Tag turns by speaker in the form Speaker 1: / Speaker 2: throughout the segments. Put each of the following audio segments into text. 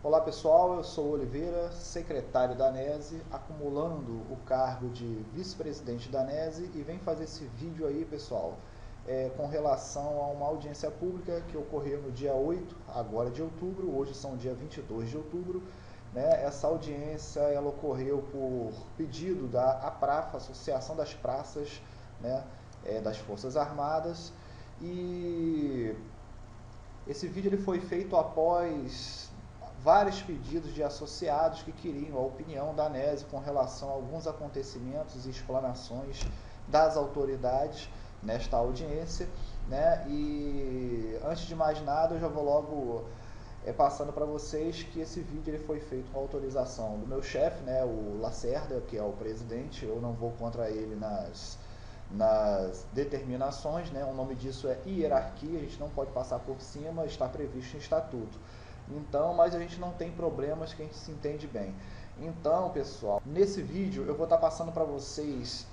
Speaker 1: Olá pessoal, eu sou Oliveira, secretário da ANESE, acumulando o cargo de vice-presidente da ANESE e venho fazer esse vídeo aí, pessoal, com relação a uma audiência pública que ocorreu no dia 8, agora de outubro, hoje são dia 22 de outubro, né? Essa audiência ela ocorreu por pedido da APRAFA, Associação das Praças, né, das Forças Armadas, e esse vídeo ele foi feito após vários pedidos de associados que queriam a opinião da ANESE com relação a alguns acontecimentos e explanações das autoridades nesta audiência, né? E antes de mais nada, eu já vou logo passando para vocês que esse vídeo ele foi feito com autorização do meu chefe, né, o Lacerda, que é o presidente. Eu não vou contra ele nas determinações, né? O nome disso é hierarquia, a gente não pode passar por cima, está previsto em estatuto. Então, mas a gente não tem problemas, que a gente se entende bem. Então, pessoal, nesse vídeo eu vou estar passando para vocês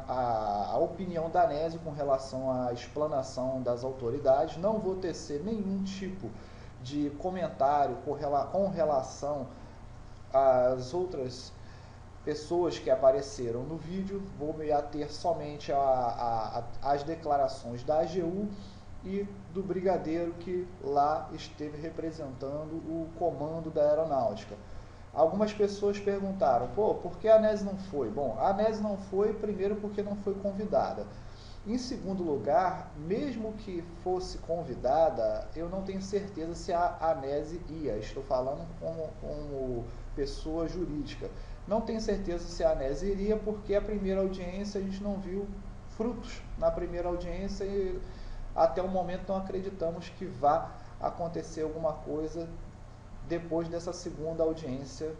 Speaker 1: a opinião da ANESE com relação à explanação das autoridades. Não vou tecer nenhum tipo de comentário com relação às outras pessoas que apareceram no vídeo. Vou me ater somente às declarações da AGU e do brigadeiro que lá esteve representando o comando da aeronáutica. Algumas pessoas perguntaram, por que a ANESE não foi? Bom, a ANESE não foi, primeiro, porque não foi convidada. Em segundo lugar, mesmo que fosse convidada, eu não tenho certeza se a ANESE ia. Estou falando como pessoa jurídica. Não tenho certeza se a ANESE iria, porque a primeira audiência a gente não viu frutos na primeira audiência e até o momento não acreditamos que vá acontecer alguma coisa depois dessa segunda audiência.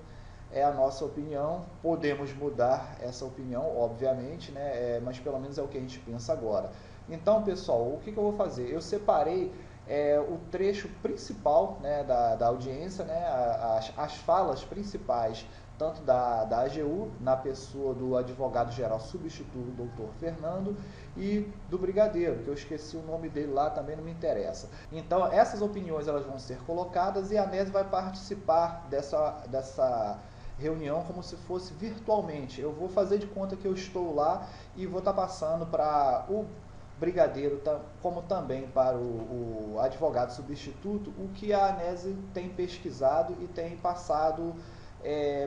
Speaker 1: É a nossa opinião, podemos mudar essa opinião, obviamente, né? Mas pelo menos é o que a gente pensa agora. Então, pessoal, o que eu vou fazer? Eu separei o trecho principal, né, da audiência, né, as falas principais, tanto da AGU, na pessoa do advogado-geral substituto, doutor Fernando, e do brigadeiro, que eu esqueci o nome dele lá, também não me interessa. Então, essas opiniões elas vão ser colocadas e a ANESE vai participar dessa reunião como se fosse virtualmente. Eu vou fazer de conta que eu estou lá e vou estar passando para o brigadeiro, como também para o advogado substituto, o que a ANESE tem pesquisado e tem passado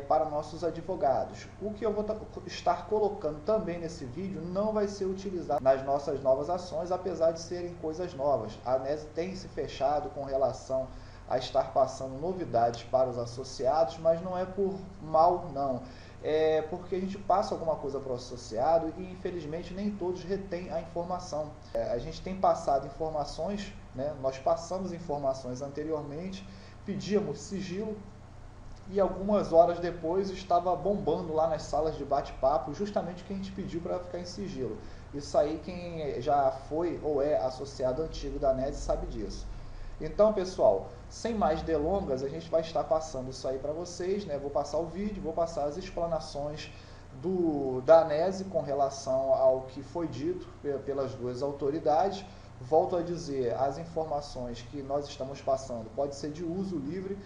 Speaker 1: para nossos advogados. O que eu vou estar colocando também nesse vídeo não vai ser utilizado nas nossas novas ações, apesar de serem coisas novas. A ANESE tem se fechado com relação a estar passando novidades para os associados, mas não é por mal, não. É porque a gente passa alguma coisa para o associado e infelizmente nem todos retêm a informação. A gente tem passado informações, né? Nós passamos informações anteriormente, pedíamos sigilo e algumas horas depois estava bombando lá nas salas de bate-papo justamente o que a gente pediu para ficar em sigilo. Isso aí quem já foi ou é associado antigo da ANESE sabe disso. Então, pessoal, sem mais delongas, a gente vai estar passando isso aí para vocês, né? Vou passar o vídeo, vou passar as explanações da ANESE com relação ao que foi dito pelas duas autoridades. Volto a dizer, as informações que nós estamos passando pode ser de uso livre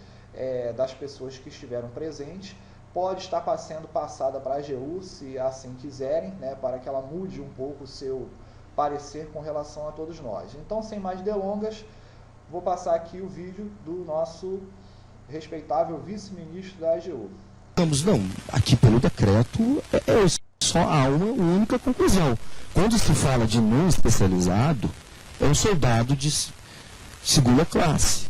Speaker 1: das pessoas que estiveram presentes, pode estar sendo passada para a AGU, se assim quiserem, né? Para que ela mude um pouco o seu parecer com relação a todos nós. Então, sem mais delongas, vou passar aqui o vídeo do nosso respeitável vice-ministro da AGU.
Speaker 2: Não, aqui pelo decreto só há uma única conclusão. Quando se fala de não especializado, é um soldado de segunda classe.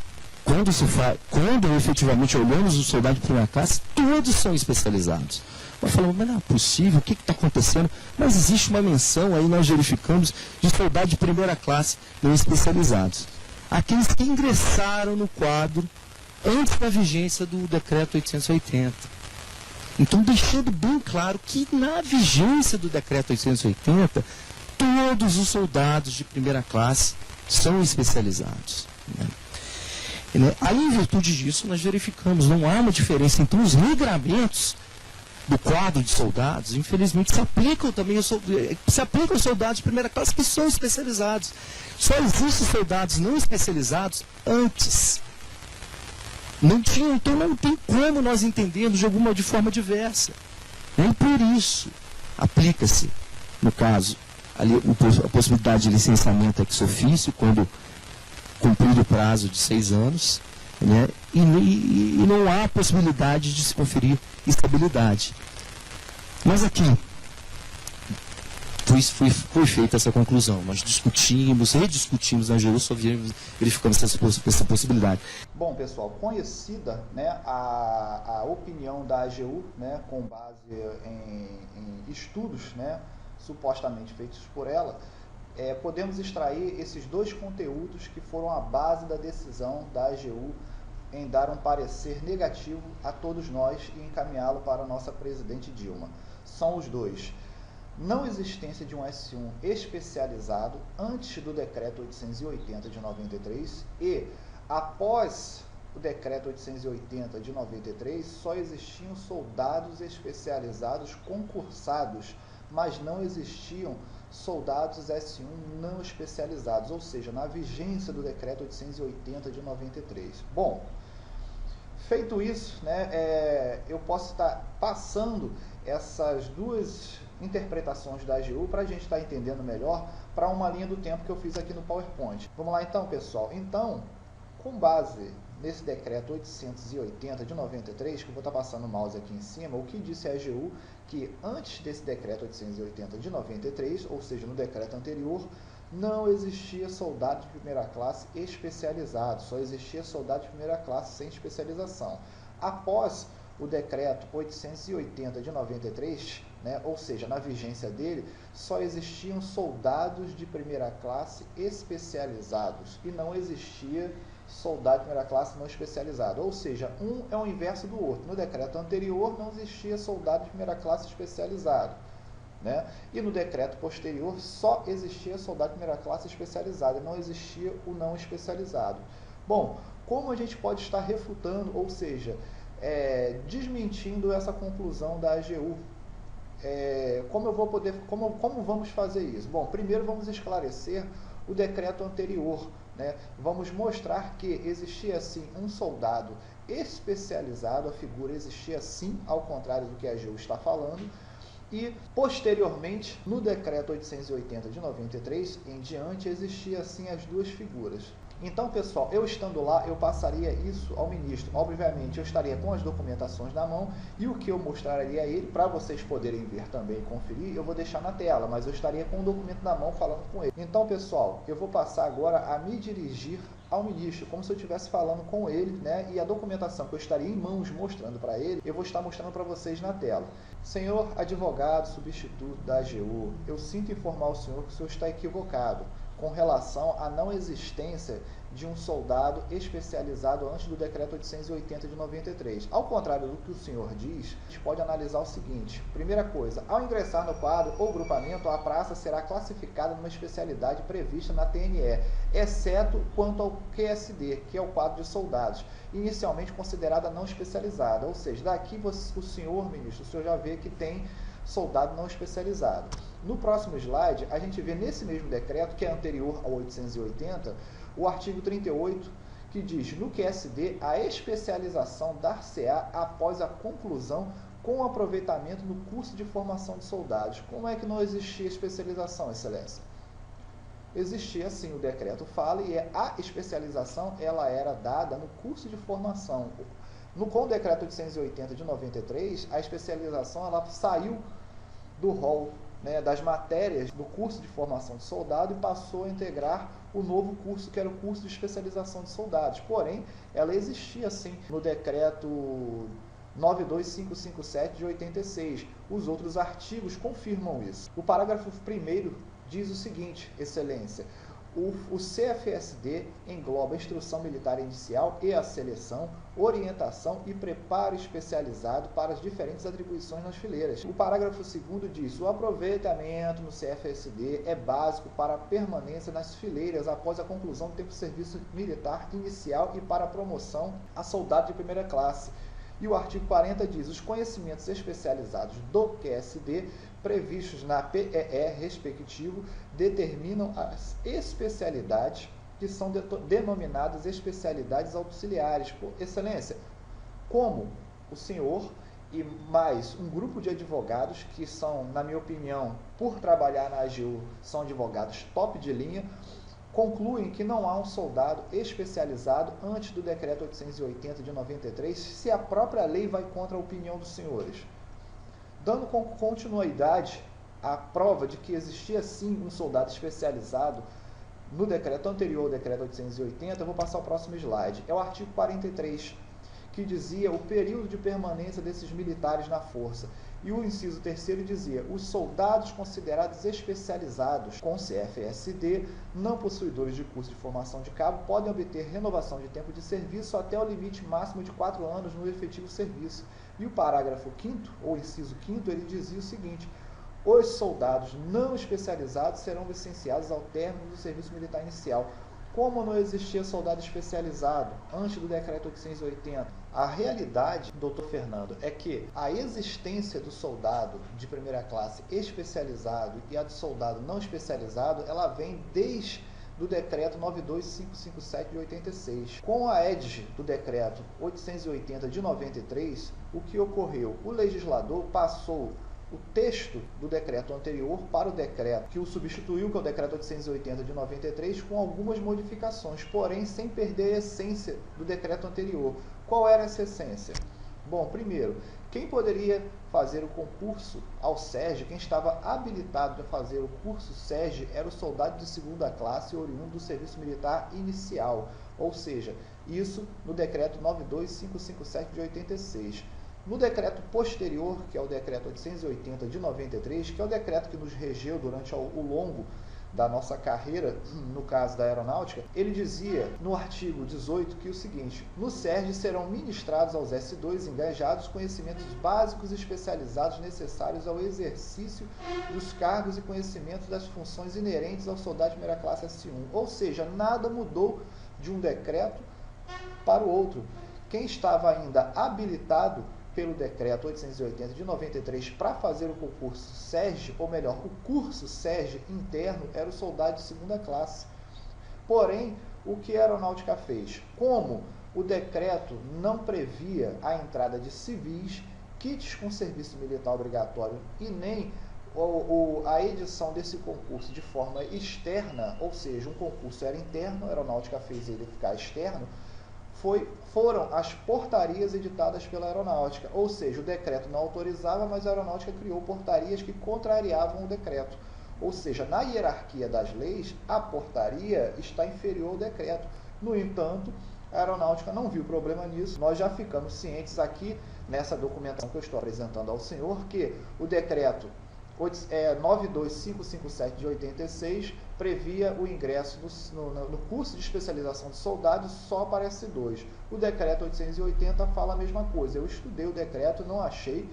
Speaker 2: Quando efetivamente olhamos o soldado de primeira classe, todos são especializados. Nós falamos, mas não é possível, o que está acontecendo? Mas existe uma menção aí, nós verificamos, de soldado de primeira classe não especializados. Aqueles que ingressaram no quadro antes da vigência do decreto 880. Então, deixando bem claro que na vigência do decreto 880, todos os soldados de primeira classe são especializados, né? Aí, em virtude disso, nós verificamos, não há uma diferença. Então, os regramentos do quadro de soldados, infelizmente, se aplicam também aos soldados de primeira classe que são especializados. Só existem soldados não especializados antes Não tinha, então não tem como nós entendermos de forma diversa. E por isso, aplica-se, no caso, ali, a possibilidade de licenciamento ex officio, quando cumprido o prazo de 6 anos, né, e não há possibilidade de se conferir estabilidade. Mas aqui, foi feita essa conclusão. Nós discutimos, rediscutimos na AGU, só verificamos essa possibilidade.
Speaker 1: Bom, pessoal, conhecida, né, a opinião da AGU, né, com base em estudos, né, supostamente feitos por ela, podemos extrair esses dois conteúdos que foram a base da decisão da AGU em dar um parecer negativo a todos nós e encaminhá-lo para a nossa presidente Dilma. São os dois: não existência de um S1 especializado antes do decreto 880 de 93 e, após o decreto 880 de 93, só existiam soldados especializados concursados, mas não existiam soldados S1 não especializados, ou seja, na vigência do decreto 880 de 93. Bom, feito isso, né, eu posso estar passando essas duas interpretações da AGU para a gente estar entendendo melhor para uma linha do tempo que eu fiz aqui no PowerPoint. Vamos lá então, pessoal. Então, com base nesse decreto 880 de 93, que eu vou estar passando o mouse aqui em cima, o que disse a AGU? Que antes desse decreto 880 de 93, ou seja, no decreto anterior, não existia soldado de primeira classe especializado, só existia soldado de primeira classe sem especialização. Após o decreto 880 de 93, né, ou seja, na vigência dele, só existiam soldados de primeira classe especializados e não existia soldado de primeira classe não especializado, ou seja, um é o inverso do outro. No decreto anterior não existia soldado de primeira classe especializado, né? E no decreto posterior só existia soldado de primeira classe especializado e não existia o não especializado. Bom, como a gente pode estar refutando, ou seja, desmentindo essa conclusão da AGU? Como vamos fazer isso? Bom, primeiro vamos esclarecer o decreto anterior, né? Vamos mostrar que existia sim um soldado especializado, a figura existia sim, ao contrário do que a AGU está falando, e posteriormente, no decreto 880 de 93 em diante, existia sim as duas figuras. Então, pessoal, eu estando lá, eu passaria isso ao ministro. Obviamente, eu estaria com as documentações na mão e o que eu mostraria a ele, para vocês poderem ver também e conferir, eu vou deixar na tela, mas eu estaria com o documento na mão falando com ele. Então, pessoal, eu vou passar agora a me dirigir ao ministro, como se eu estivesse falando com ele, né? E a documentação que eu estaria em mãos mostrando para ele, eu vou estar mostrando para vocês na tela. Senhor advogado substituto da AGU, eu sinto informar o senhor que o senhor está equivocado com relação à não existência de um soldado especializado antes do decreto 880 de 93. Ao contrário do que o senhor diz, a gente pode analisar o seguinte. Primeira coisa, ao ingressar no quadro ou grupamento, a praça será classificada numa especialidade prevista na TNE, exceto quanto ao QSD, que é o quadro de soldados, inicialmente considerada não especializada. Ou seja, daqui o senhor, ministro, o senhor já vê que tem soldado não especializado. No próximo slide, a gente vê nesse mesmo decreto, que é anterior ao 880, o artigo 38, que diz: no QSD, a especialização dar-se-á após a conclusão com aproveitamento no curso de formação de soldados. Como é que não existia especialização, excelência? Existia sim, o decreto fala, e a especialização ela era dada no curso de formação. Com o decreto 880 de 93, a especialização ela saiu do rol, né, das matérias do curso de formação de soldado e passou a integrar o novo curso, que era o curso de especialização de soldados. Porém, ela existia sim no decreto 92557 de 86. Os outros artigos confirmam isso. O parágrafo 1º diz o seguinte, excelência: o CFSD engloba a instrução militar inicial e a seleção, orientação e preparo especializado para as diferentes atribuições nas fileiras. O parágrafo 2º diz: o aproveitamento no CFSD é básico para a permanência nas fileiras após a conclusão do tempo de serviço militar inicial e para a promoção a soldado de primeira classe. E o artigo 40 diz: os conhecimentos especializados do QSD previstos na PEE respectivo determinam as especialidades que são denominadas especialidades auxiliares. Pô, Excelência, como o senhor e mais um grupo de advogados que são, na minha opinião, por trabalhar na AGU, são advogados top de linha, concluem que não há um soldado especializado antes do decreto 880 de 93, se a própria lei vai contra a opinião dos senhores. Dando continuidade à prova de que existia sim um soldado especializado no decreto anterior ao decreto 880, eu vou passar ao próximo slide. É o artigo 43, que dizia o período de permanência desses militares na força. E o inciso 3º dizia, os soldados considerados especializados com CFSD, não possuidores de curso de formação de cabo, podem obter renovação de tempo de serviço até o limite máximo de 4 anos no efetivo serviço. E o parágrafo 5º, ou inciso 5º, ele dizia o seguinte, os soldados não especializados serão licenciados ao término do serviço militar inicial. Como não existia soldado especializado antes do decreto 880? A realidade, doutor Fernando, é que a existência do soldado de primeira classe especializado e a do soldado não especializado, ela vem desde do decreto 92557 de 86. Com a EDG do decreto 880 de 93, o que ocorreu? O legislador passou o texto do decreto anterior para o decreto que o substituiu, que é o decreto 880 de 93, com algumas modificações, porém sem perder a essência do decreto anterior. Qual era essa essência? Bom, primeiro, quem poderia fazer o concurso ao SERJ, quem estava habilitado a fazer o curso SERJ, era o soldado de segunda classe oriundo do serviço militar inicial, ou seja, isso no decreto 92557 de 86. No decreto posterior, que é o decreto 880 de 93, que é o decreto que nos regeu durante o longo da nossa carreira, no caso da aeronáutica, ele dizia no artigo 18 que o seguinte, no SERJ serão ministrados aos S2 engajados conhecimentos básicos e especializados necessários ao exercício dos cargos e conhecimentos das funções inerentes ao soldado de primeira classe S1. Ou seja, nada mudou de um decreto para o outro. Quem estava ainda habilitado pelo decreto 880 de 93 para fazer o concurso SERJ, ou melhor, o curso SERJ interno, era o soldado de segunda classe. Porém, o que a aeronáutica fez? Como o decreto não previa a entrada de civis, kits com serviço militar obrigatório e nem a edição desse concurso de forma externa, ou seja, um concurso era interno, a aeronáutica fez ele ficar externo, foram as portarias editadas pela aeronáutica, ou seja, o decreto não autorizava, mas a aeronáutica criou portarias que contrariavam o decreto. Ou seja, na hierarquia das leis, a portaria está inferior ao decreto. No entanto, a aeronáutica não viu problema nisso. Nós já ficamos cientes aqui, nessa documentação que eu estou apresentando ao senhor, que o decreto 92557 de 86 previa o ingresso no curso de especialização de soldados só para S2. O decreto 880 fala a mesma coisa. Eu estudei o decreto, não achei,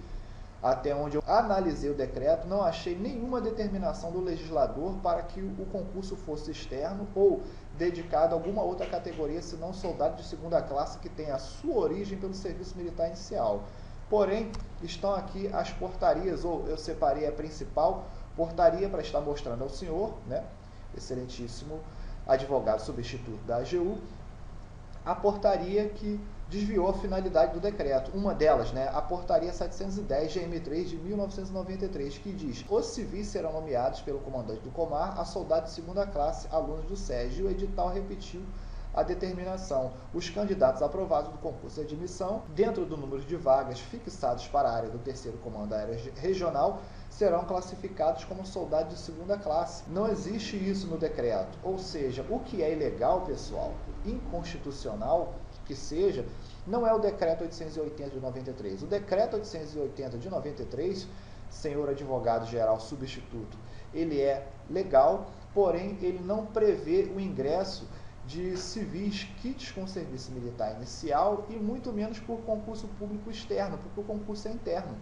Speaker 1: até onde eu analisei o decreto, não achei nenhuma determinação do legislador para que o concurso fosse externo ou dedicado a alguma outra categoria, senão soldado de segunda classe que tem a sua origem pelo serviço militar inicial. Porém, estão aqui as portarias, ou eu separei a principal portaria para estar mostrando ao senhor, né, excelentíssimo advogado substituto da AGU, a portaria que desviou a finalidade do decreto. Uma delas, né, a portaria 710 GM3 de 1993, que diz: os civis serão nomeados pelo comandante do Comar a soldado de segunda classe, alunos do SERJ. E o edital repetiu a determinação. Os candidatos aprovados do concurso de admissão, dentro do número de vagas fixados para a área do 3º Comando Aéreo Regional, serão classificados como soldados de segunda classe. Não existe isso no decreto. Ou seja, o que é ilegal, pessoal, inconstitucional que seja, não é o decreto 880 de 93. O decreto 880 de 93, senhor advogado-geral substituto, ele é legal, porém ele não prevê o ingresso de civis, kits com serviço militar inicial e muito menos por concurso público externo, porque o concurso é interno,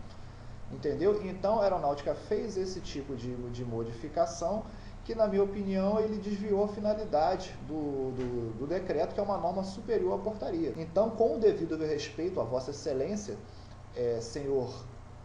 Speaker 1: entendeu? Então a aeronáutica fez esse tipo de modificação que, na minha opinião, ele desviou a finalidade do decreto, que é uma norma superior à portaria. Então, com o devido respeito a Vossa Excelência, senhor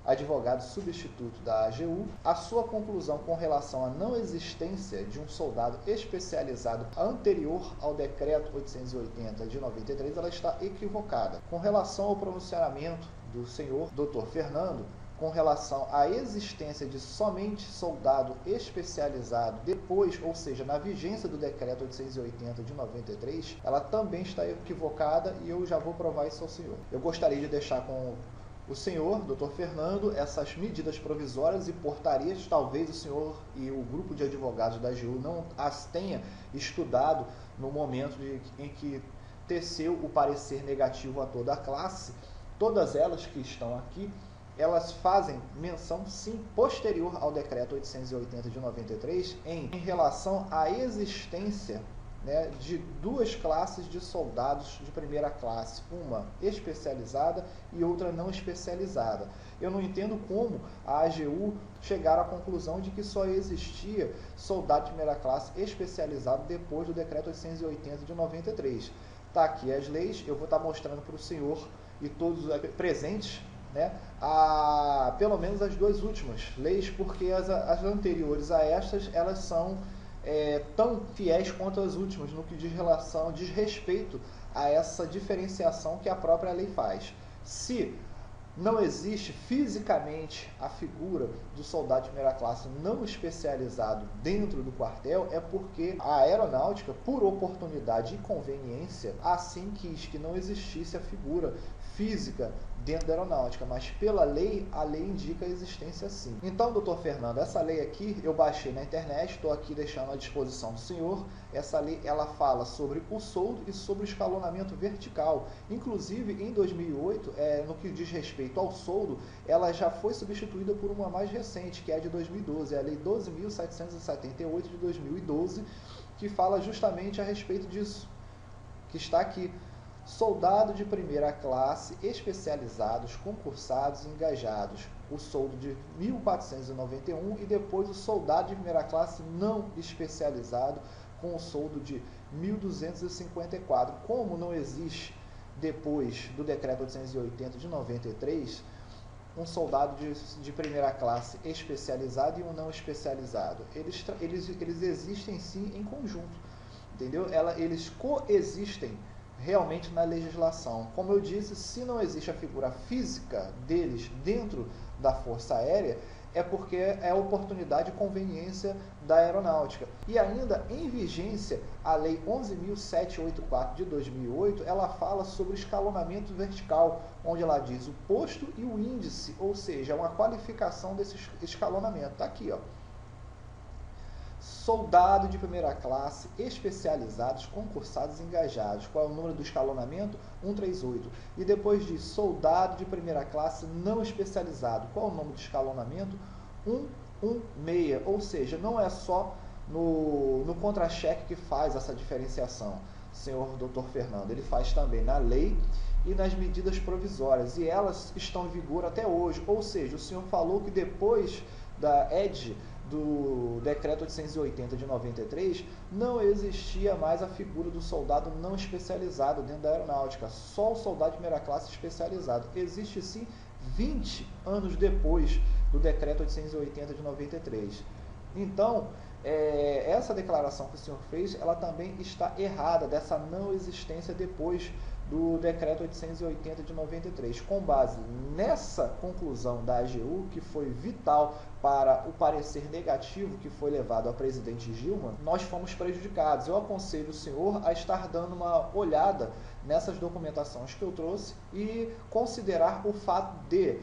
Speaker 1: advogado substituto da AGU, a sua conclusão com relação à não existência de um soldado especializado anterior ao decreto 880 de 93, ela está equivocada. Com relação ao pronunciamento do senhor Dr. Fernando, com relação à existência de somente soldado especializado depois, ou seja, na vigência do decreto 880 de 93, ela também está equivocada e eu já vou provar isso ao senhor. Eu gostaria de deixar com o senhor, Dr. Fernando, essas medidas provisórias e portarias. Talvez o senhor e o grupo de advogados da AGU não as tenha estudado no momento em que teceu o parecer negativo a toda a classe. Todas elas que estão aqui, elas fazem menção, sim, posterior ao decreto 880 de 93, em relação à existência, né, de duas classes de soldados de primeira classe, uma especializada e outra não especializada. Eu não entendo como a AGU chegaram à conclusão de que só existia soldado de primeira classe especializado depois do decreto 880 de 93. Está aqui as leis, eu vou estar mostrando para o senhor e todos os presentes, né, pelo menos as duas últimas leis, porque as anteriores a estas, elas são tão fiéis quanto as últimas no que diz respeito a essa diferenciação que a própria lei faz. Se não existe fisicamente a figura do soldado de primeira classe não especializado dentro do quartel, é porque a aeronáutica, por oportunidade e conveniência, assim quis que não existisse a figura física dentro da aeronáutica, mas pela lei, a lei indica a existência sim. Então, doutor Fernando, essa lei aqui eu baixei na internet, estou aqui deixando à disposição do senhor. Essa lei, ela fala sobre o soldo e sobre o escalonamento vertical. Inclusive, em 2008, no que diz respeito ao soldo, ela já foi substituída por uma mais recente, que é a de 2012, é a Lei 12.778 de 2012, que fala justamente a respeito disso, que está aqui. Soldado de primeira classe, especializados, concursados e engajados. O soldo de 1.491 e depois o soldado de primeira classe não especializado com o soldo de 1.254. Como não existe, depois do decreto 880 de 93, um soldado de primeira classe especializado e um não especializado, eles existem sim em conjunto, entendeu? Eles coexistem realmente na legislação. Como eu disse, se não existe a figura física deles dentro da Força Aérea, é porque é a oportunidade e conveniência da aeronáutica. E ainda em vigência, a Lei 11.784 de 2008, ela fala sobre escalonamento vertical, onde ela diz o posto e o índice, ou seja, uma qualificação desse escalonamento. Está aqui, ó. Soldado de primeira classe, especializados, concursados e engajados. Qual é o número do escalonamento? 138. E depois diz soldado de primeira classe não especializado. Qual é o número de escalonamento? 116. Ou seja, não é só no contra-cheque que faz essa diferenciação, senhor Dr. Fernando. Ele faz também na lei e nas medidas provisórias. E elas estão em vigor até hoje. Ou seja, o senhor falou que depois da ED, do decreto 880 de 93, não existia mais a figura do soldado não especializado dentro da aeronáutica, só o soldado de primeira classe especializado. Existe sim 20 anos depois do decreto 880 de 93. Então, essa declaração que o senhor fez, ela também está errada, dessa não existência depois do decreto 880 de 93. Com base nessa conclusão da AGU, que foi vital para o parecer negativo que foi levado ao presidente Gilman, nós fomos prejudicados. Eu aconselho o senhor a estar dando uma olhada nessas documentações que eu trouxe e considerar o fato de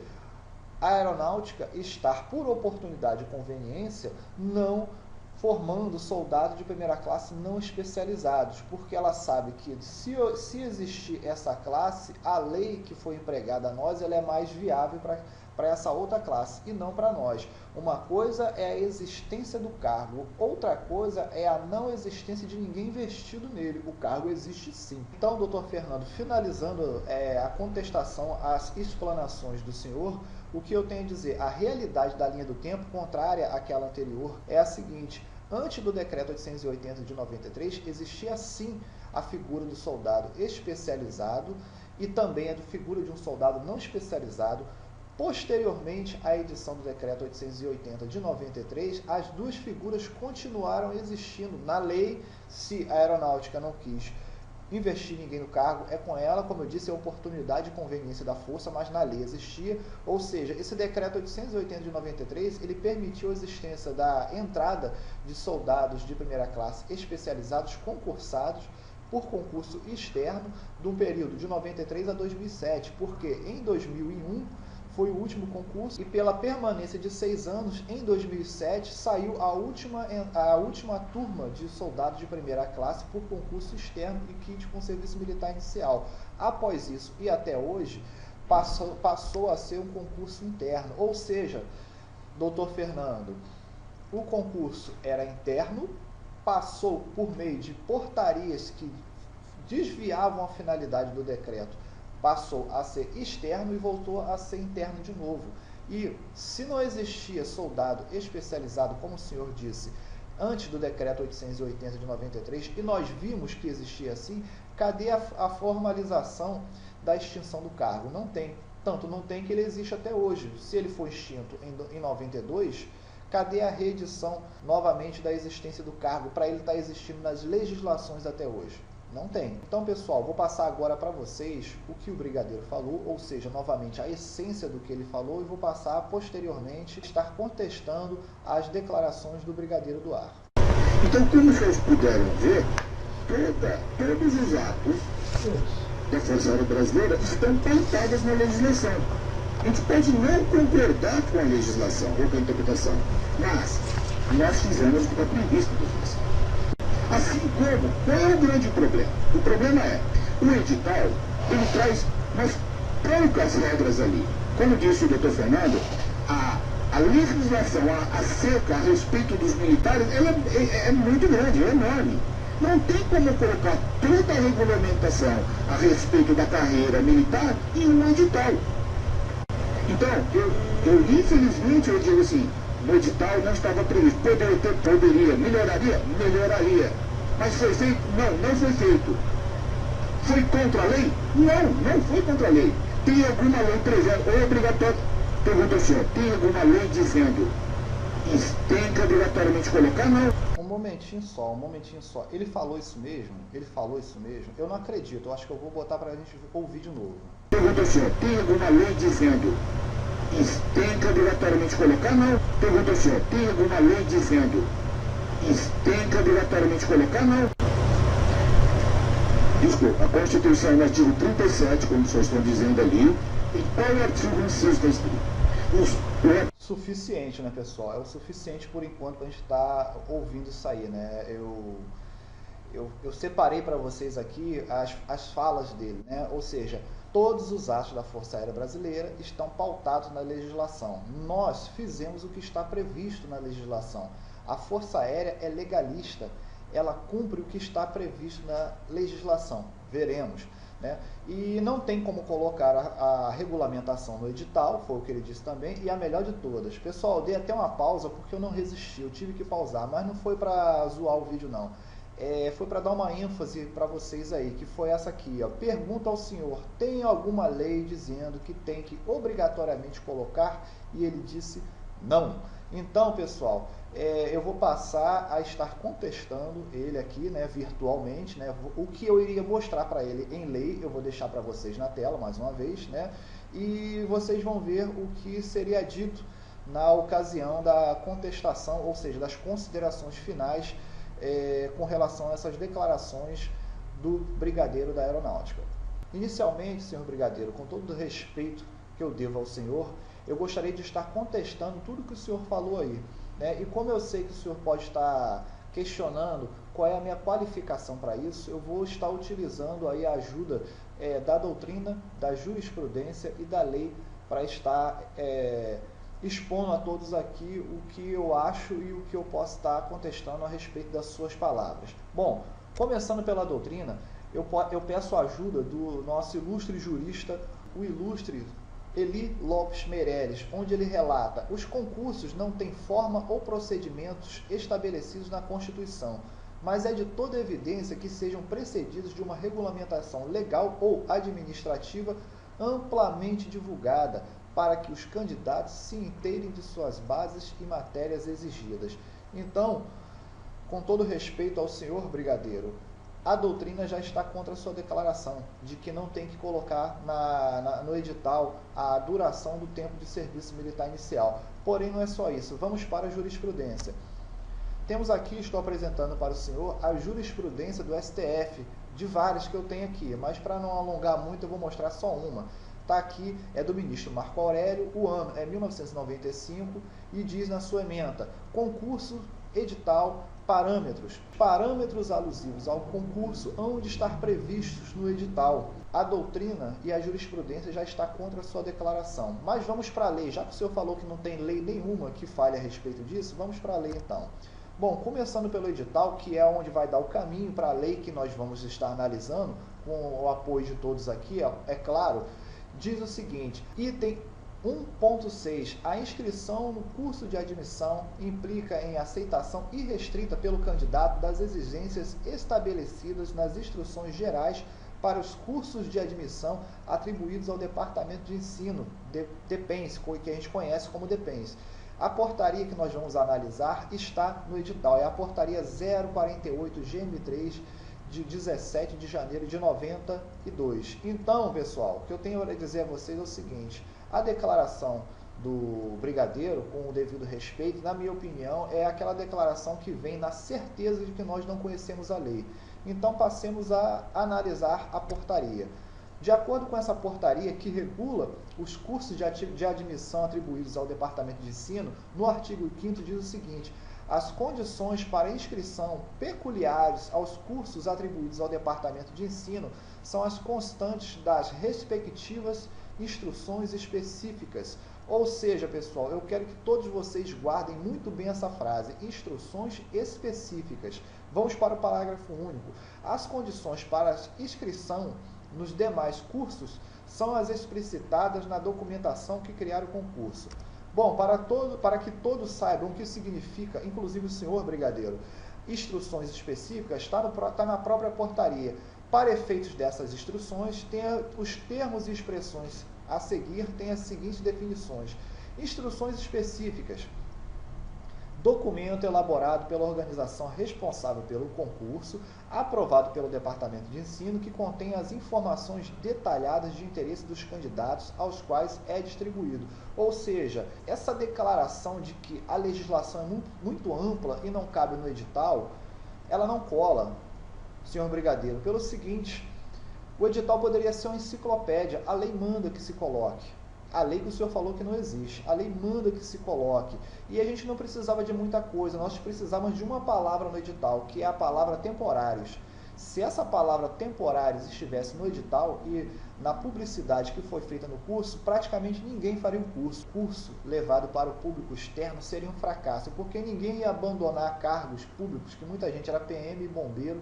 Speaker 1: a aeronáutica estar, por oportunidade e conveniência, não formando soldados de primeira classe não especializados, porque ela sabe que se existir essa classe, a lei que foi empregada a nós, ela é mais viável para essa outra classe e não para nós. Uma coisa é a existência do cargo, outra coisa é a não existência de ninguém investido nele. O cargo existe sim. Então, doutor Fernando, finalizando a contestação às explanações do senhor, o que eu tenho a dizer, a realidade da linha do tempo, contrária àquela anterior, é a seguinte: antes do decreto 880 de 93, existia sim a figura do soldado especializado e também a figura de um soldado não especializado, Posteriormente à edição do Decreto 880 de 93, as duas figuras continuaram existindo na lei. Se a aeronáutica não quis investir ninguém no cargo, é com ela, como eu disse, é oportunidade e conveniência da força, mas na lei existia. Ou seja, esse decreto 880 de 93, ele permitiu a existência da entrada de soldados de primeira classe especializados concursados por concurso externo do período de 93 a 2007, porque em 2001 foi o último concurso e pela permanência de 6 anos, em 2007, saiu a última turma de soldados de primeira classe por concurso externo e kit com serviço militar inicial. Após isso e até hoje, passou a ser um concurso interno, ou seja, doutor Fernando, o concurso era interno, passou por meio de portarias que desviavam a finalidade do decreto, passou a ser externo e voltou a ser interno de novo. E se não existia soldado especializado, como o senhor disse, antes do decreto 880 de 93, e nós vimos que existia assim, cadê a formalização da extinção do cargo? Não tem. Tanto não tem que ele existe até hoje. Se ele foi extinto em 92, cadê a reedição novamente da existência do cargo para ele estar existindo nas legislações até hoje? Não tem. Então, pessoal, vou passar agora para vocês o que o brigadeiro falou, ou seja, novamente a essência do que ele falou, e vou passar posteriormente estar contestando as declarações do brigadeiro do ar.
Speaker 3: Então, como vocês puderam ver, todos os atos da Força Aérea Brasileira estão pautados na legislação. A gente pode não concordar com a legislação ou com a interpretação, mas nós fizemos o que está previsto na legislação. Assim como, qual é o grande problema? O problema é, o edital, ele traz umas poucas regras ali. Como disse o doutor Fernando, a legislação, a cerca a respeito dos militares, ela é muito grande, é enorme. Não tem como colocar toda a regulamentação a respeito da carreira militar em um edital. Então, infelizmente, eu digo assim, no edital não estava previsto. Poderia, melhoraria. Mas foi feito? Não foi feito. Foi contra a lei? Não foi contra a lei. Tem alguma lei prevendo, obrigatório? Pergunta ao senhor, tem alguma lei dizendo isso tem que obrigatoriamente colocar? Não.
Speaker 1: Um momentinho só. Ele falou isso mesmo? Eu não acredito, eu acho que eu vou botar pra gente ouvir de novo.
Speaker 3: Pergunta ao senhor, tem alguma lei dizendo isso tem que obrigatoriamente colocar? Não. Pergunta ao senhor, tem alguma lei dizendo isso tem que obrigatoriamente colocar? Não. Desculpa, a Constituição no artigo 37, como vocês estão dizendo ali, e qual é o artigo inciso está escrito?
Speaker 1: Suficiente, né, pessoal? É o suficiente por enquanto para a gente estar ouvindo isso aí, né? Eu separei para vocês aqui as falas dele, né? Ou seja, todos os atos da Força Aérea Brasileira estão pautados na legislação. Nós fizemos o que está previsto na legislação. A Força Aérea é legalista, ela cumpre o que está previsto na legislação. Veremos, né? E não tem como colocar a regulamentação no edital, foi o que ele disse também, e a melhor de todas. Pessoal, dei até uma pausa porque eu não resisti, eu tive que pausar, mas não foi para zoar o vídeo não. Foi para dar uma ênfase para vocês aí, que foi essa aqui, ó. Pergunta ao senhor, tem alguma lei dizendo que tem que obrigatoriamente colocar? E ele disse não. Então, pessoal, eu vou passar a estar contestando ele aqui, né, virtualmente, né, o que eu iria mostrar para ele em lei, eu vou deixar para vocês na tela mais uma vez, né, e vocês vão ver o que seria dito na ocasião da contestação, ou seja, das considerações finais com relação a essas declarações do brigadeiro da aeronáutica. Inicialmente, senhor brigadeiro, com todo o respeito que eu devo ao senhor, eu gostaria de estar contestando tudo que o senhor falou aí, né? E como eu sei que o senhor pode estar questionando qual é a minha qualificação para isso, eu vou estar utilizando aí a ajuda da doutrina, da jurisprudência e da lei para estar expondo a todos aqui o que eu acho e o que eu posso estar contestando a respeito das suas palavras. Bom, começando pela doutrina, eu peço a ajuda do nosso ilustre jurista, o ilustre Eli Lopes Meireles, onde ele relata: os concursos não têm forma ou procedimentos estabelecidos na Constituição, mas é de toda evidência que sejam precedidos de uma regulamentação legal ou administrativa amplamente divulgada, para que os candidatos se inteirem de suas bases e matérias exigidas. Então, com todo respeito ao senhor brigadeiro, a doutrina já está contra a sua declaração de que não tem que colocar no edital a duração do tempo de serviço militar inicial. Porém, não é só isso. Vamos para a jurisprudência. Temos aqui, estou apresentando para o senhor, a jurisprudência do STF, de várias que eu tenho aqui, mas para não alongar muito eu vou mostrar só uma. Está aqui, é do ministro Marco Aurélio, o ano é 1995 e diz na sua ementa: concurso, edital, parâmetros alusivos ao concurso hão de estar previstos no edital. A doutrina e a jurisprudência já está contra a sua declaração. Mas vamos para a lei, já que o senhor falou que não tem lei nenhuma que fale a respeito disso, vamos para a lei então. Bom, começando pelo edital, que é onde vai dar o caminho para a lei que nós vamos estar analisando, com o apoio de todos aqui, é claro, diz o seguinte: item 1.6. A inscrição no curso de admissão implica em aceitação irrestrita pelo candidato das exigências estabelecidas nas instruções gerais para os cursos de admissão atribuídos ao Departamento de Ensino, DEPENS, que a gente conhece como DEPENS. A portaria que nós vamos analisar está no edital, é a portaria 048 GM3 de 17 de janeiro de 92. Então, pessoal, o que eu tenho para dizer a vocês é o seguinte: a declaração do brigadeiro, com o devido respeito, na minha opinião, é aquela declaração que vem na certeza de que nós não conhecemos a lei. Então, passemos a analisar a portaria. De acordo com essa portaria que regula os cursos de admissão atribuídos ao Departamento de Ensino, no artigo 5º diz o seguinte: as condições para inscrição peculiares aos cursos atribuídos ao Departamento de Ensino são as constantes das respectivas instruções específicas. Ou seja, pessoal, eu quero que todos vocês guardem muito bem essa frase: instruções específicas. Vamos para o parágrafo único. As condições para inscrição nos demais cursos são as explicitadas na documentação que criar o concurso. Bom, para que todos saibam o que significa, inclusive o senhor brigadeiro, instruções específicas, está na própria portaria. Para efeitos dessas instruções, os termos e expressões a seguir têm as seguintes definições: instruções específicas, documento elaborado pela organização responsável pelo concurso, aprovado pelo Departamento de Ensino, que contém as informações detalhadas de interesse dos candidatos aos quais é distribuído. Ou seja, essa declaração de que a legislação é muito ampla e não cabe no edital, ela não cola, senhor brigadeiro, pelo seguinte: o edital poderia ser uma enciclopédia, a lei manda que se coloque. A lei que o senhor falou que não existe, a lei manda que se coloque. E a gente não precisava de muita coisa, nós precisávamos de uma palavra no edital, que é a palavra temporários. Se essa palavra temporários estivesse no edital e na publicidade que foi feita no curso, praticamente ninguém faria o curso. O curso levado para o público externo seria um fracasso, porque ninguém ia abandonar cargos públicos, que muita gente era PM e bombeiro,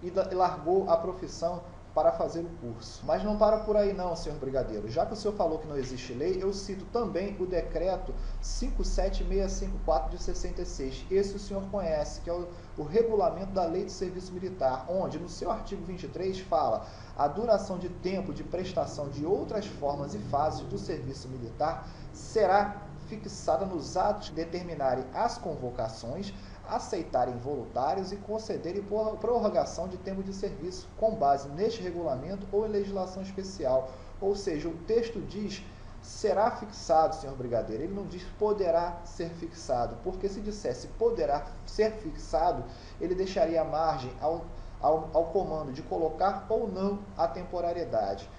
Speaker 1: e largou a profissão para fazer o curso. Mas não para por aí não, senhor brigadeiro. Já que o senhor falou que não existe lei, eu cito também o decreto 57654 de 66. Esse o senhor conhece, que é o regulamento da Lei de Serviço Militar, onde no seu artigo 23 fala: a duração de tempo de prestação de outras formas e fases do serviço militar será fixada nos atos que determinarem as convocações, aceitarem voluntários e concederem prorrogação de tempo de serviço com base neste regulamento ou em legislação especial. Ou seja, o texto diz será fixado, senhor brigadeiro. Ele não diz poderá ser fixado, porque se dissesse poderá ser fixado, ele deixaria margem ao comando de colocar ou não a temporariedade.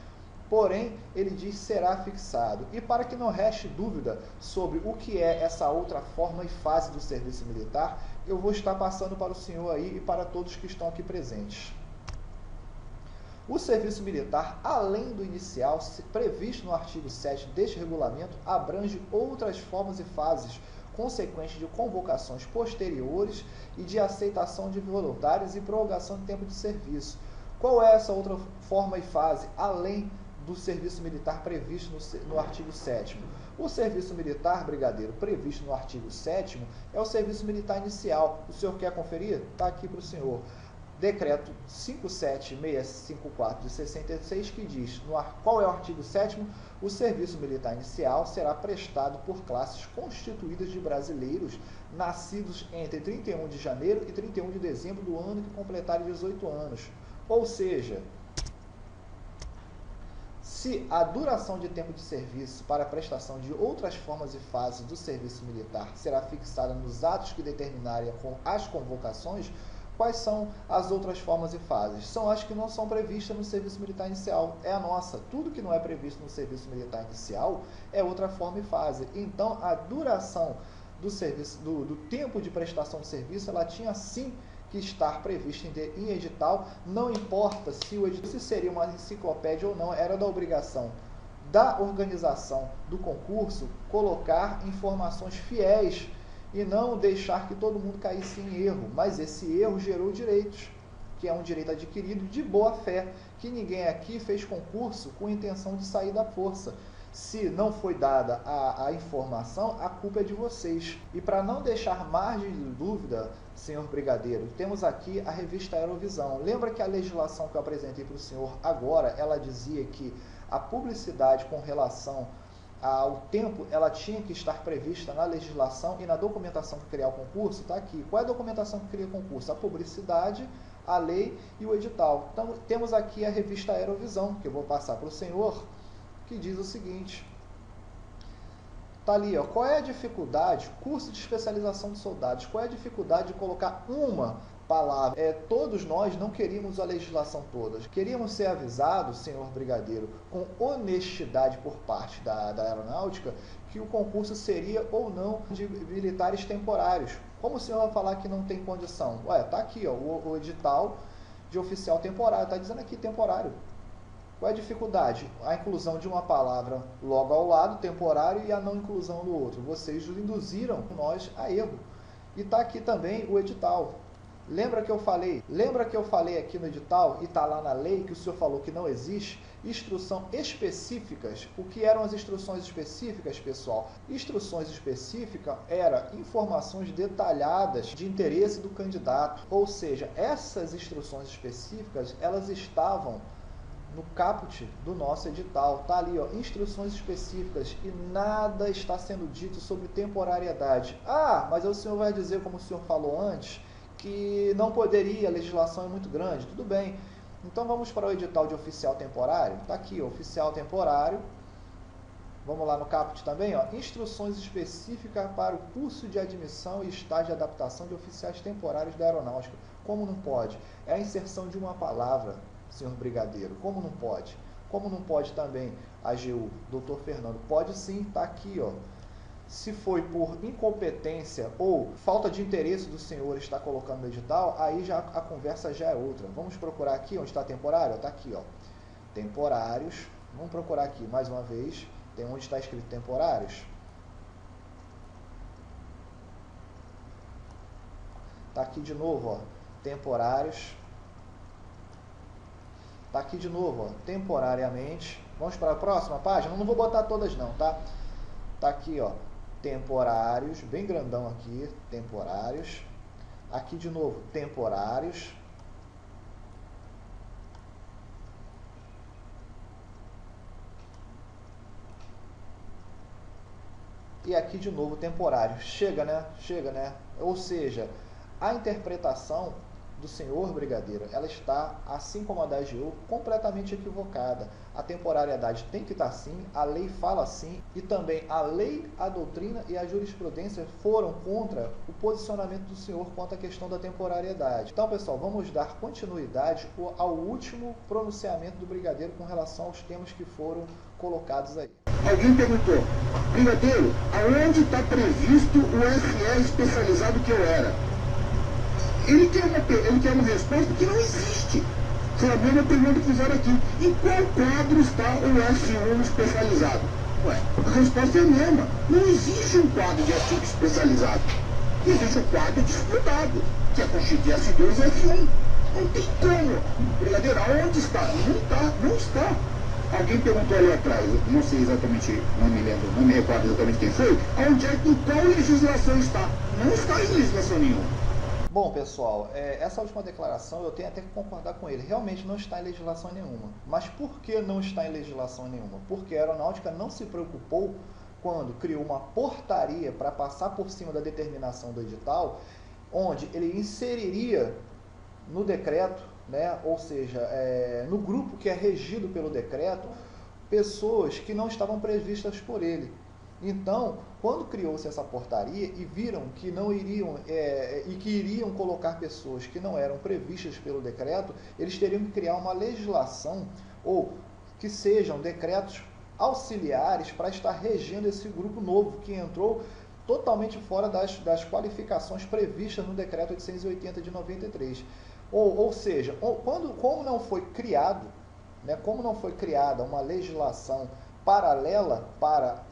Speaker 1: Porém, ele diz será fixado. E para que não reste dúvida sobre o que é essa outra forma e fase do serviço militar, eu vou estar passando para o senhor aí e para todos que estão aqui presentes. O serviço militar, além do inicial, previsto no artigo 7 deste regulamento, abrange outras formas e fases consequentes de convocações posteriores e de aceitação de voluntários e prorrogação de tempo de serviço. Qual é essa outra forma e fase, além do serviço militar previsto no artigo 7º? O serviço militar, brigadeiro, previsto no artigo 7º é o serviço militar inicial. O senhor quer conferir? Está aqui para o senhor. decreto 57654 de 66, que diz, qual é o artigo 7º? O serviço militar inicial será prestado por classes constituídas de brasileiros nascidos entre 31 de janeiro e 31 de dezembro do ano que completarem 18 anos. Ou seja, se a duração de tempo de serviço para a prestação de outras formas e fases do serviço militar será fixada nos atos que determinarem as convocações, quais são as outras formas e fases? São as que não são previstas no serviço militar inicial. É a nossa. Tudo que não é previsto no serviço militar inicial é outra forma e fase. Então, a duração do serviço, do tempo de prestação de serviço, ela tinha sim que estar prevista em edital, não importa se o edital seria uma enciclopédia ou não, era da obrigação da organização do concurso colocar informações fiéis e não deixar que todo mundo caísse em erro. Mas esse erro gerou direitos, que é um direito adquirido de boa fé, que ninguém aqui fez concurso com intenção de sair da força. Se não foi dada a informação, a culpa é de vocês. E para não deixar margem de dúvida, senhor brigadeiro, temos aqui a revista Aerovisão. Lembra que a legislação que eu apresentei para o senhor agora, ela dizia que a publicidade com relação ao tempo, ela tinha que estar prevista na legislação e na documentação que criar o concurso? Está aqui. Qual é a documentação que cria o concurso? A publicidade, a lei e o edital. Então, temos aqui a revista Aerovisão, que eu vou passar para o senhor, que diz o seguinte, tá ali, ó, qual é a dificuldade, curso de especialização de soldados, qual é a dificuldade de colocar uma palavra? Todos nós não queríamos a legislação toda, queríamos ser avisados, senhor brigadeiro, com honestidade por parte da aeronáutica, que o concurso seria ou não de militares temporários. Como o senhor vai falar que não tem condição? Ué, tá aqui, ó, o edital de oficial temporário, tá dizendo aqui temporário. Qual é a dificuldade? A inclusão de uma palavra logo ao lado, temporário, e a não inclusão do outro. Vocês induziram nós a erro. E está aqui também o edital. Lembra que eu falei aqui no edital, e está lá na lei, que o senhor falou que não existe, instrução específicas. O que eram as instruções específicas, pessoal? Instruções específicas eram informações detalhadas de interesse do candidato. Ou seja, essas instruções específicas, elas estavam no caput do nosso edital. Tá ali, ó, instruções específicas, e nada está sendo dito sobre temporariedade. Ah, mas o senhor vai dizer, como o senhor falou antes, que não poderia, a legislação é muito grande. Tudo bem. Então vamos para o edital de oficial temporário. Tá aqui, ó, oficial temporário. Vamos lá no caput também, ó, instruções específicas para o curso de admissão e estágio de adaptação de oficiais temporários da aeronáutica. Como não pode? É a inserção de uma palavra, senhor brigadeiro. Como não pode? Como não pode também a AGU, doutor Fernando? Pode sim, está aqui, ó. Se foi por incompetência ou falta de interesse do senhor estar colocando no edital, aí já a conversa já é outra. Vamos procurar aqui onde está temporário? Está aqui, ó. Temporários. Vamos procurar aqui mais uma vez. Tem onde está escrito temporários. Está aqui de novo, ó. Temporários. Está aqui de novo, ó, temporariamente. Vamos para a próxima página? Não vou botar todas não, tá? Está aqui, ó, temporários, bem grandão aqui, temporários. Aqui de novo, temporários. E aqui de novo, temporário. Chega, né? Chega, né? Ou seja, a interpretação do senhor brigadeiro, ela está, assim como a da AGU, completamente equivocada. A temporariedade tem que estar sim, a lei fala sim, e também a lei, a doutrina e a jurisprudência foram contra o posicionamento do senhor quanto à questão da temporariedade. Então, pessoal, vamos dar continuidade ao último pronunciamento do brigadeiro com relação aos temas que foram colocados aí.
Speaker 3: Alguém perguntou, brigadeiro, aonde está previsto o FR especializado que eu era? Ele quer uma resposta que não existe. Foi a mesma pergunta que fizeram aqui. Em qual quadro está o F1 especializado? Ué, a resposta é a mesma. Não existe um quadro de F1 especializado. Existe um quadro de disputado, que é constituir F2 e F1. Não tem como. Brigadeiro, aonde está? Não está. Alguém perguntou ali atrás, não sei exatamente, não me recordo exatamente quem foi, em qual legislação está? Não está em legislação nenhuma.
Speaker 1: Bom, pessoal, essa última declaração eu tenho até que concordar com ele. Realmente não está em legislação nenhuma. Mas por que não está em legislação nenhuma? Porque a Aeronáutica não se preocupou quando criou uma portaria para passar por cima da determinação do edital, onde ele inseriria no decreto, né, ou seja, no grupo que é regido pelo decreto, pessoas que não estavam previstas por ele. Então, quando criou-se essa portaria e viram que não iriam e que iriam colocar pessoas que não eram previstas pelo decreto, eles teriam que criar uma legislação ou que sejam decretos auxiliares para estar regendo esse grupo novo que entrou totalmente fora das qualificações previstas no decreto 880 de 93. Ou seja, como não foi criado, né, como não foi criada uma legislação paralela para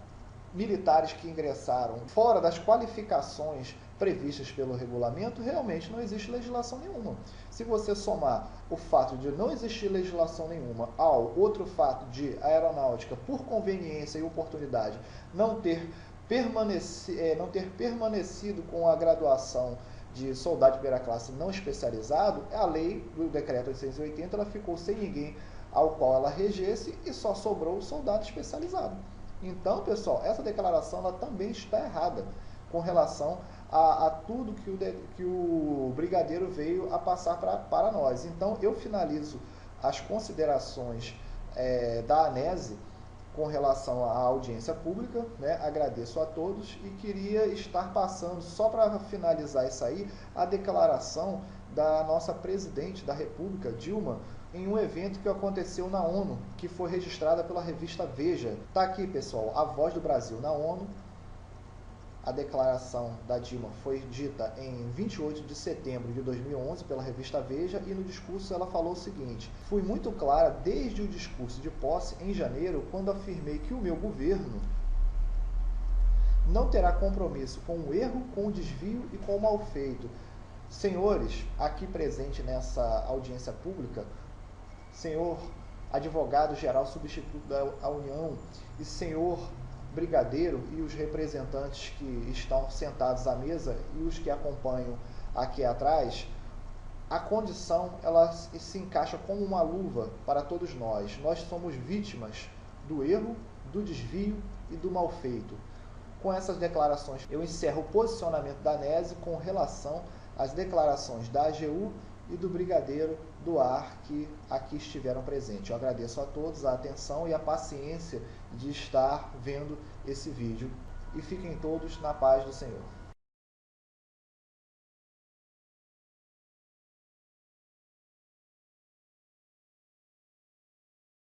Speaker 1: militares que ingressaram fora das qualificações previstas pelo regulamento, realmente não existe legislação nenhuma. Se você somar o fato de não existir legislação nenhuma ao outro fato de a aeronáutica, por conveniência e oportunidade, não ter permanecido com a graduação de soldado de primeira classe não especializado, a lei do decreto 880 ela ficou sem ninguém ao qual ela regesse e só sobrou o soldado especializado. Então, pessoal, essa declaração ela também está errada com relação a tudo que o brigadeiro veio a passar para nós. Então, eu finalizo as considerações da ANESE com relação à audiência pública, né? Agradeço a todos e queria estar passando, só para finalizar isso aí, a declaração da nossa presidente da República, Dilma, em um evento que aconteceu na ONU, que foi registrada pela revista Veja. Tá aqui, pessoal, a voz do Brasil na ONU. A declaração da Dilma foi dita em 28 de setembro de 2011 pela revista Veja e no discurso ela falou o seguinte: fui muito clara desde o discurso de posse em janeiro, quando afirmei que o meu governo não terá compromisso com o erro, com o desvio e com o mal feito. Senhores, aqui presente nessa audiência pública, senhor advogado-geral substituto da União e senhor brigadeiro e os representantes que estão sentados à mesa e os que acompanham aqui atrás, a condição ela se encaixa como uma luva para todos nós. Nós somos vítimas do erro, do desvio e do mal feito. Com essas declarações, eu encerro o posicionamento da ANESE com relação às declarações da AGU e do brigadeiro do ar que aqui estiveram presentes. Eu agradeço a todos a atenção e a paciência de estar vendo esse vídeo e fiquem todos na paz do Senhor.